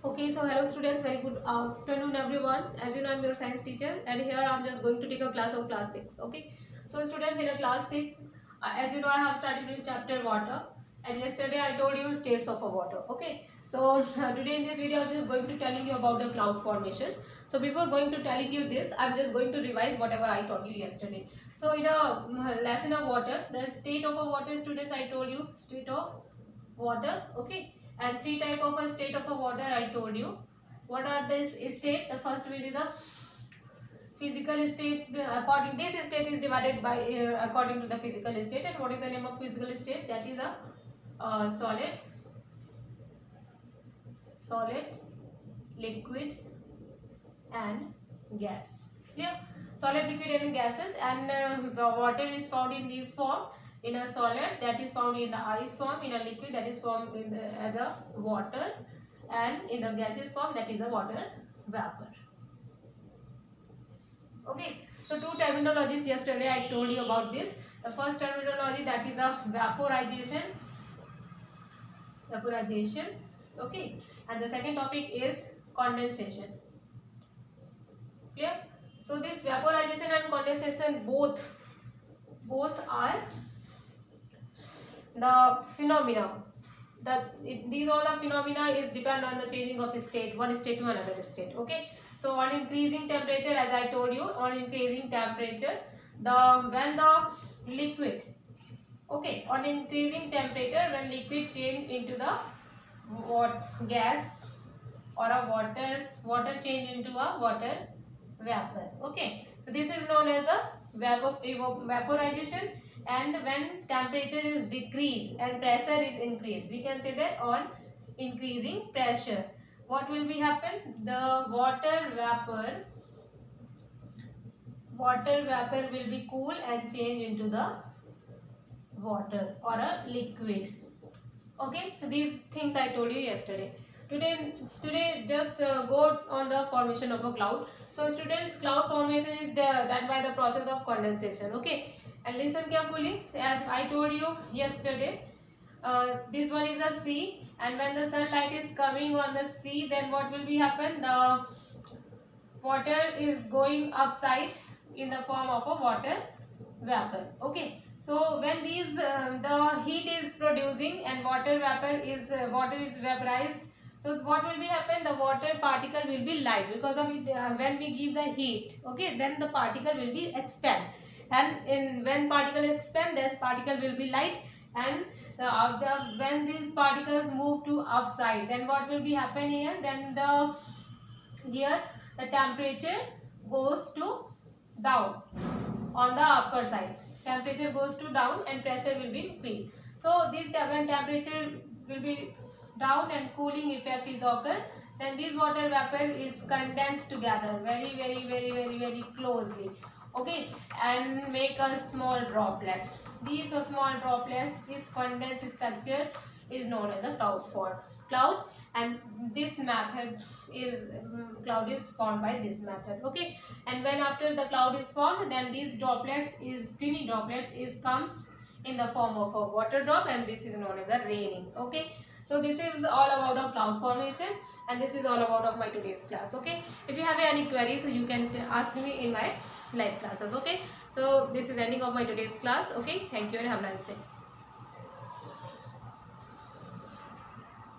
Okay, so hello students, very good afternoon everyone. As you know, I'm your science teacher and here I'm just going to take a class of class 6. Okay, so students, in a class 6, as you know, I have started with chapter water, and yesterday I told you states of a water. Okay, so today in this video I'm just going to telling you about the cloud formation. So before going to telling you this, I'm just going to revise whatever I told you yesterday. So in a lesson of water, the state of a water, students, I told you state of water. Okay, and three type of a state of a water I told you. What are these states? The first one is the physical state. According this state is divided by according to the physical state. And what is the name of physical state? That is a solid, liquid and gas. Yeah, solid, liquid and gases. And the water is found in this form. In a solid, that is found in the ice form. In a liquid, that is formed in as a water, and in the gaseous form, that is a water vapor. Okay, so two terminologies yesterday I told you about this. The first terminology, that is a vaporization. Okay, and the second topic is condensation. Clear? So this vaporization and condensation both are the phenomena. These all the phenomena is depend on the changing of state, one state to another state. Okay, so on increasing temperature, as I told you, on increasing temperature, when the liquid, okay, on increasing temperature, when liquid change into the gas or a water change into a water vapor. Okay, so this is known as a vaporization. And when temperature is decreased and pressure is increased, we can say that on increasing pressure, what will be happen? The water vapor will be cool and change into the water or a liquid. Okay, so these things I told you yesterday. Today just go on the formation of a cloud. So students, cloud formation is done by the process of condensation. Okay, and listen carefully. As I told you yesterday, this one is a sea, and when the sunlight is coming on the sea, then what will be happen? The water is going upside in the form of a water vapor. Okay, so when these the heat is producing and water is vaporized, so what will be happen? The water particle will be light because of it, when we give the heat. Okay, then the particle will be expand, and when particle expand, this particle will be light. And when these particles move to upside, then what will be happen here? Then here the temperature goes to down on the upper side. Temperature goes to down and pressure will be increased. So this when temperature will be down and cooling effect is occur, then this water vapor is condensed together very closely. Okay, and make a small droplets. These are small droplets. This condensed structure is known as a cloud. And this method is cloud is formed by this method. Okay, and when after the cloud is formed, then these tiny droplets comes in the form of a water drop, and this is known as a raining. Okay, so this is all about a cloud formation, and this is all about of my today's class. Okay, if you have any queries, so you can ask me in my live classes. Okay, so this is ending of my today's class. Okay, thank you and have a nice day.